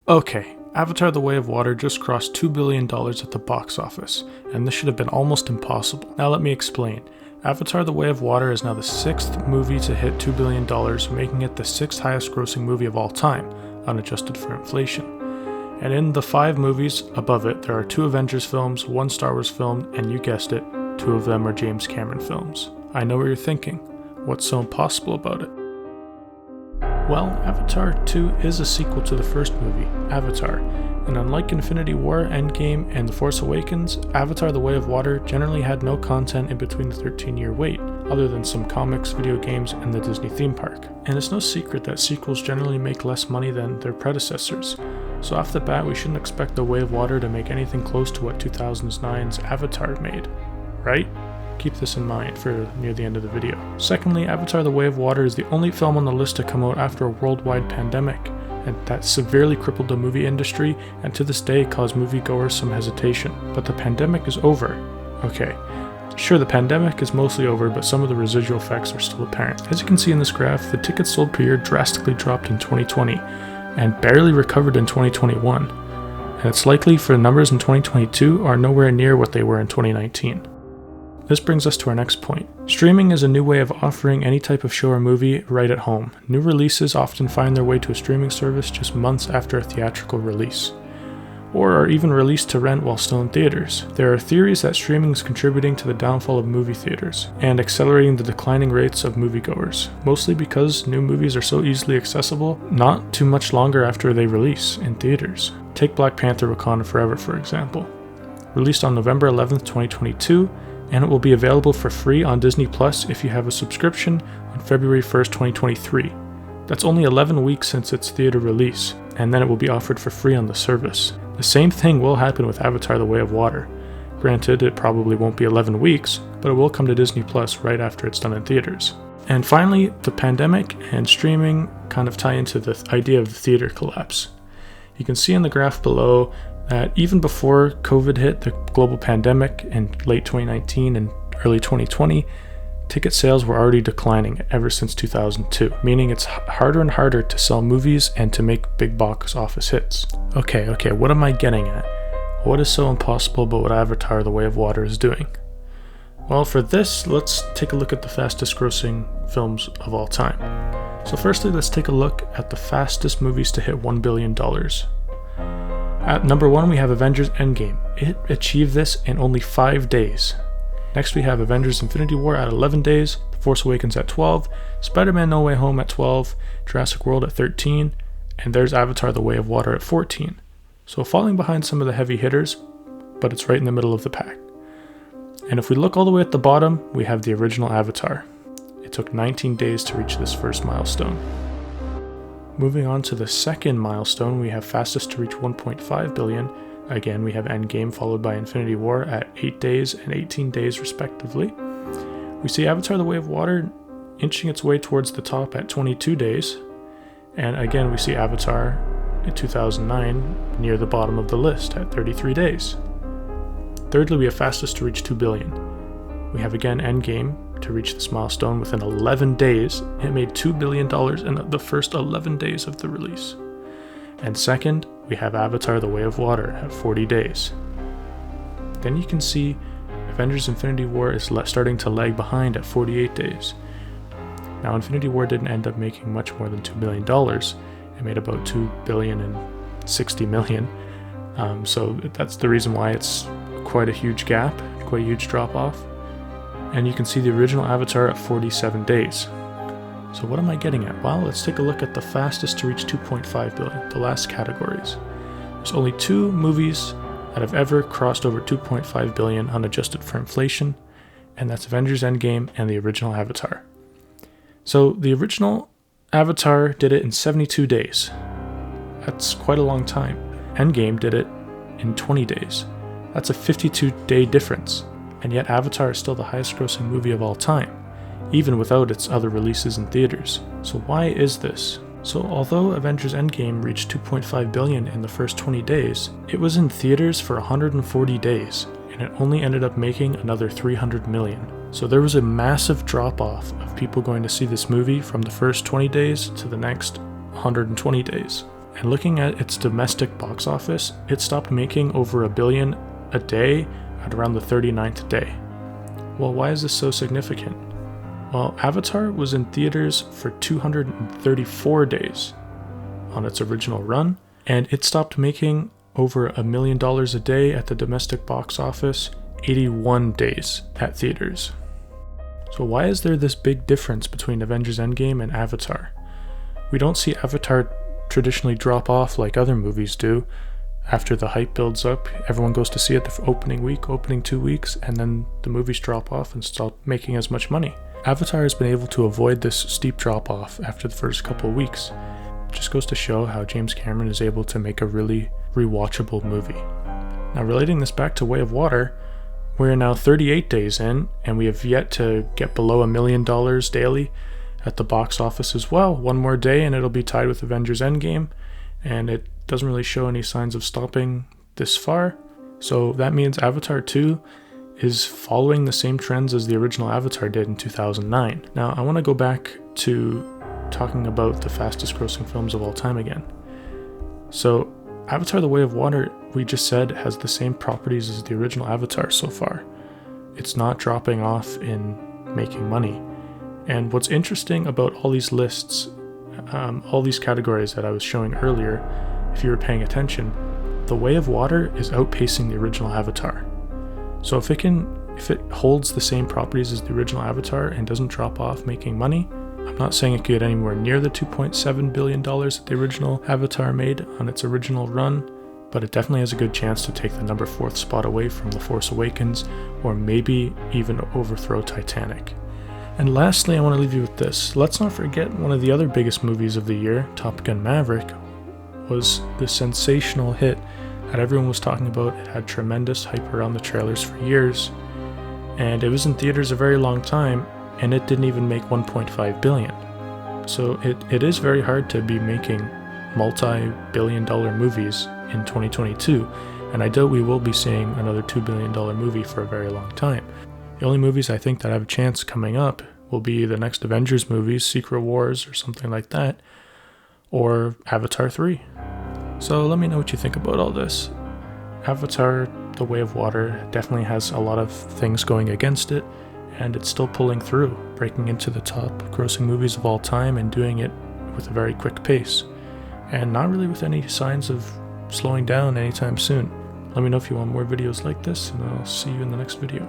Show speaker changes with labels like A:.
A: Okay, Avatar: The Way of Water just crossed $2 billion at the box office, and this should have been almost impossible. Now let me explain. Avatar: The Way of Water is now the 6th movie to hit $2 billion, making it the 6th highest grossing movie of all time, unadjusted for inflation. And in the 5 movies above it, there are 2 Avengers films, 1 Star Wars film, and you guessed it, 2 of them are James Cameron films. I know what you're thinking. What's so impossible about it? Well, Avatar 2 is a sequel to the first movie, Avatar, and unlike Infinity War, Endgame, and The Force Awakens, Avatar: The Way of Water generally had no content in between the 13-year wait, other than some comics, video games, and the Disney theme park. And it's no secret that sequels generally make less money than their predecessors, so off the bat we shouldn't expect The Way of Water to make anything close to what 2009's Avatar made, right? Keep this in mind for near the end of the video. Secondly, Avatar: The Way of Water is the only film on the list to come out after a worldwide pandemic, and that severely crippled the movie industry and to this day caused moviegoers some hesitation. But the pandemic is over. Okay, sure, the pandemic is mostly over, but some of the residual effects are still apparent. As you can see in this graph, the tickets sold per year drastically dropped in 2020 and barely recovered in 2021, and it's likely for the numbers in 2022 are nowhere near what they were in 2019. This brings us to our next point. Streaming is a new way of offering any type of show or movie right at home. New releases often find their way to a streaming service just months after a theatrical release, or are even released to rent while still in theaters. There are theories that streaming is contributing to the downfall of movie theaters and accelerating the declining rates of moviegoers, mostly because new movies are so easily accessible not too much longer after they release in theaters. Take Black Panther: Wakanda Forever for example. Released on November 11th, 2022, and it will be available for free on Disney Plus if you have a subscription on February 1st, 2023. That's only 11 weeks since its theater release, and then it will be offered for free on the service. The same thing will happen with Avatar: The Way of Water. Granted, it probably won't be 11 weeks, but it will come to Disney Plus right after it's done in theaters. And finally, the pandemic and streaming kind of tie into the idea of the theater collapse. You can see in the graph below that even before COVID hit the global pandemic in late 2019 and early 2020, ticket sales were already declining ever since 2002, meaning it's harder and harder to sell movies and to make big box office hits. Okay, what am I getting at? What is so impossible about what Avatar: The Way of Water is doing? Well, for this, let's take a look at the fastest grossing films of all time. So firstly, let's take a look at the fastest movies to hit $1 billion. At number 1, we have Avengers Endgame. It achieved this in only 5 days. Next, we have Avengers Infinity War at 11 days, The Force Awakens at 12, Spider-Man No Way Home at 12, Jurassic World at 13, and there's Avatar: The Way of Water at 14. So falling behind some of the heavy hitters, but it's right in the middle of the pack. And if we look all the way at the bottom, we have the original Avatar. It took 19 days to reach this first milestone. Moving on to the second milestone, we have fastest to reach 1.5 billion. Again, we have Endgame followed by Infinity War at 8 days and 18 days respectively. We see Avatar: The Way of Water inching its way towards the top at 22 days. And again, we see Avatar in 2009 near the bottom of the list at 33 days. Thirdly, we have fastest to reach 2 billion. We have again Endgame to reach this milestone within 11 days. It made $2 billion in the first 11 days of the release. And second, we have Avatar: The Way of Water at 40 days. Then you can see Avengers Infinity War is starting to lag behind at 48 days. Now, Infinity War didn't end up making much more than $2 billion. It made about $2.06 billion. So that's the reason why it's quite a huge gap, quite a huge drop off. And you can see the original Avatar at 47 days. So what am I getting at? Well, let's take a look at the fastest to reach 2.5 billion, the last categories. There's only 2 movies that have ever crossed over 2.5 billion unadjusted for inflation, and that's Avengers Endgame and the original Avatar. So the original Avatar did it in 72 days. That's quite a long time. Endgame did it in 20 days. That's a 52-day difference. And yet Avatar is still the highest grossing movie of all time, even without its other releases in theaters. So why is this? So although Avengers Endgame reached 2.5 billion in the first 20 days, it was in theaters for 140 days, and it only ended up making another 300 million. So there was a massive drop-off of people going to see this movie from the first 20 days to the next 120 days. And looking at its domestic box office, it stopped making over $1 billion a day at around the 39th day. Well, why is this so significant? Well, Avatar was in theaters for 234 days on its original run, and it stopped making over $1 million a day at the domestic box office 81 days at theaters. So why is there this big difference between Avengers Endgame and Avatar? We don't see Avatar traditionally drop off like other movies do. After the hype builds up, everyone goes to see it the opening week, opening 2 weeks, and then the movies drop off and stop making as much money. Avatar has been able to avoid this steep drop off after the first couple of weeks. It just goes to show how James Cameron is able to make a really rewatchable movie. Now, relating this back to Way of Water, we're now 38 days in, and we have yet to get below $1 million daily at the box office as well. One more day and it'll be tied with Avengers Endgame, and it doesn't really show any signs of stopping this far. So that means Avatar 2 is following the same trends as the original Avatar did in 2009. Now, I want to go back to talking about the fastest grossing films of all time again. So Avatar The Way of Water, we just said, has the same properties as the original Avatar so far. It's not dropping off in making money. And what's interesting about all these lists, all these categories that I was showing earlier, if you were paying attention, The Way of Water is outpacing the original Avatar. So if it holds the same properties as the original Avatar and doesn't drop off making money, I'm not saying it could get anywhere near the $2.7 billion that the original Avatar made on its original run, but it definitely has a good chance to take the number 4th spot away from The Force Awakens, or maybe even overthrow Titanic. And lastly, I want to leave you with this. Let's not forget one of the other biggest movies of the year, Top Gun Maverick, was the sensational hit that everyone was talking about. It had tremendous hype around the trailers for years, and it was in theaters a very long time, and it didn't even make $1.5 billion. So it is very hard to be making multi-billion-dollar movies in 2022, and I doubt we will be seeing another $2 billion movie for a very long time. The only movies I think that have a chance coming up will be the next Avengers movies, Secret Wars or something like that, or Avatar 3. So let me know what you think about all this. Avatar The Way of Water definitely has a lot of things going against it, and it's still pulling through, breaking into the top grossing movies of all time and doing it with a very quick pace, and not really with any signs of slowing down anytime soon. Let me know if you want more videos like this, and I'll see you in the next video.